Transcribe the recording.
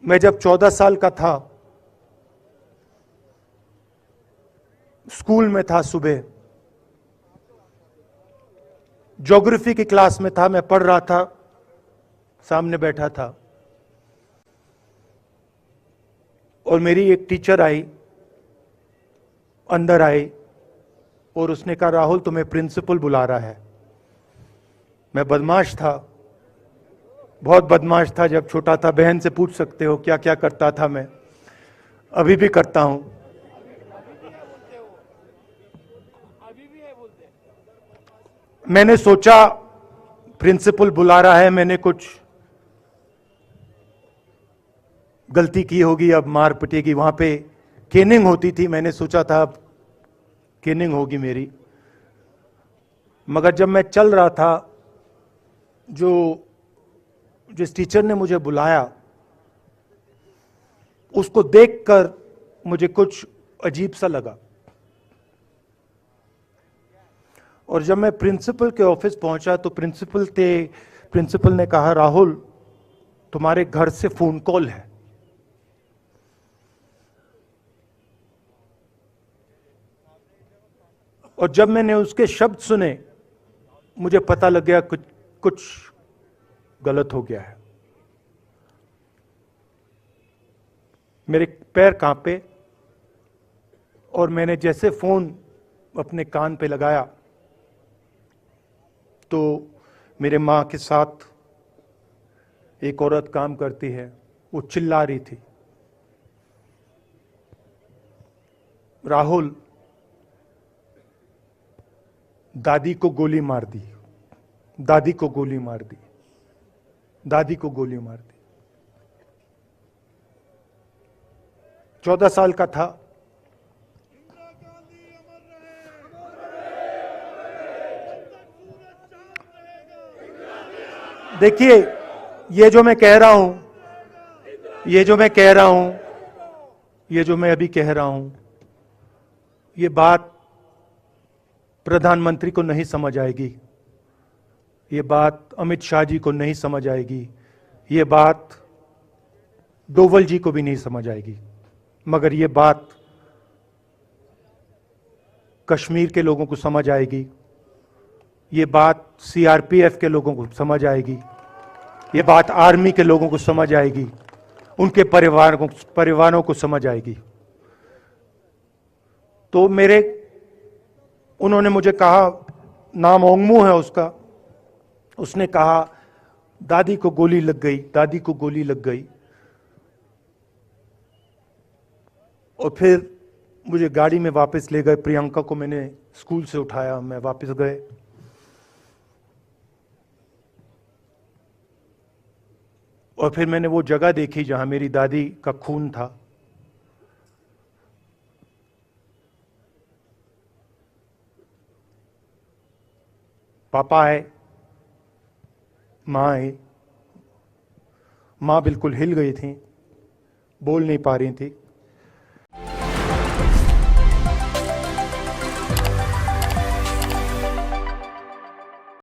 मैं जब 14 साल का था, स्कूल में था, सुबह ज्योग्राफी की क्लास में था, मैं पढ़ रहा था, सामने बैठा था और मेरी एक टीचर आई, अंदर आई और उसने कहा, राहुल तुम्हें प्रिंसिपल बुला रहा है। मैं बदमाश था, बहुत बदमाश था जब छोटा था। बहन से पूछ सकते हो क्या क्या करता था मैं, अभी भी करता हूं। मैंने सोचा प्रिंसिपल बुला रहा है, मैंने कुछ गलती की होगी, अब मार पिटेगी। वहां पे केनिंग होती थी, मैंने सोचा था अब केनिंग होगी मेरी। मगर जब मैं चल रहा था, जिस टीचर ने मुझे बुलाया, उसको देखकर मुझे कुछ अजीब सा लगा। और जब मैं प्रिंसिपल के ऑफिस पहुंचा तो प्रिंसिपल ने कहा, राहुल तुम्हारे घर से फोन कॉल है। और जब मैंने उसके शब्द सुने, मुझे पता लग गया कुछ गलत हो गया है। मेरे पैर कांपे और मैंने जैसे फोन अपने कान पे लगाया तो मेरे मां के साथ एक औरत काम करती है, वो चिल्ला रही थी, राहुल दादी को गोली मार दी, दादी को गोली मार दी, दादी को गोली मार दी। 14 साल का था। देखिए, ये जो मैं कह रहा हूं, ये जो मैं कह रहा हूं, ये जो मैं अभी कह रहा हूं, ये बात प्रधानमंत्री को नहीं समझ आएगी, ये बात अमित शाह जी को नहीं समझ आएगी, ये बात डोवल जी को भी नहीं समझ आएगी, मगर ये बात कश्मीर के लोगों को समझ आएगी, ये बात सीआरपीएफ के लोगों को समझ आएगी, ये बात आर्मी के लोगों को समझ आएगी, उनके परिवारों को समझ आएगी। तो उन्होंने मुझे कहा, नाम ओंगमू है उसका, उसने कहा दादी को गोली लग गई, दादी को गोली लग गई। और फिर मुझे गाड़ी में वापस ले गए, प्रियंका को मैंने स्कूल से उठाया, मैं वापस गए। और फिर मैंने वो जगह देखी जहां मेरी दादी का खून था। पापा आए, मां आई, मां बिल्कुल हिल गई थी, बोल नहीं पा रही थी।